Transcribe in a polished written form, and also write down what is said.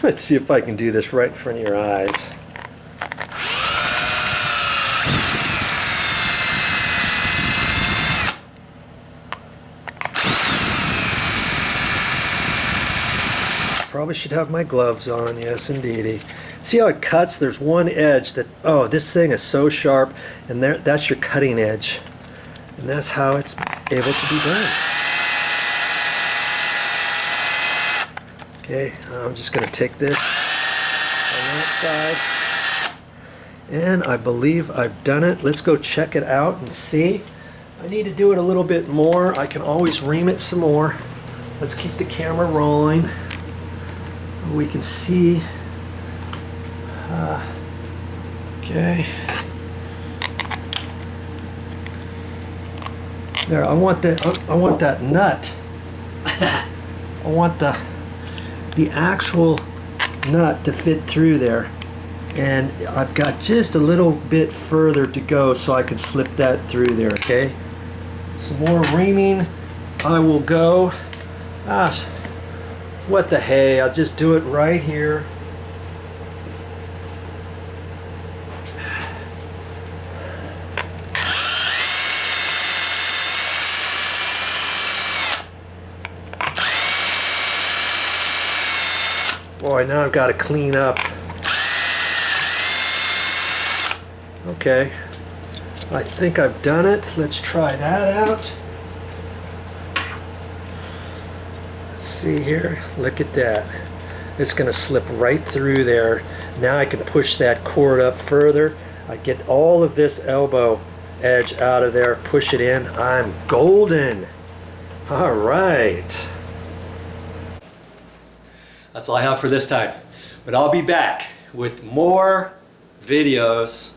Let's see if I can do this right in front of your eyes. Probably should have my gloves on, yes indeedy. See how it cuts? There's one edge that, oh, this thing is so sharp, and that's your cutting edge. And that's how it's able to be done. Okay, I'm just going to take this on that side. And I believe I've done it. Let's go check it out and see. I need to do it a little bit more. I can always ream it some more. Let's keep the camera rolling. We can see. Okay. There. I want that nut. I want the actual nut to fit through there, and I've got just a little bit further to go so I can slip that through there. Okay. Some more reaming. I will go. What the hey, I'll just do it right here. Boy, now I've got to clean up. Okay, I think I've done it. Let's try that out. See here, look at that. It's going to slip right through there. Now I can push that cord up further. I get all of this elbow edge out of there, push it in. I'm golden. All right. That's all I have for this time. But I'll be back with more videos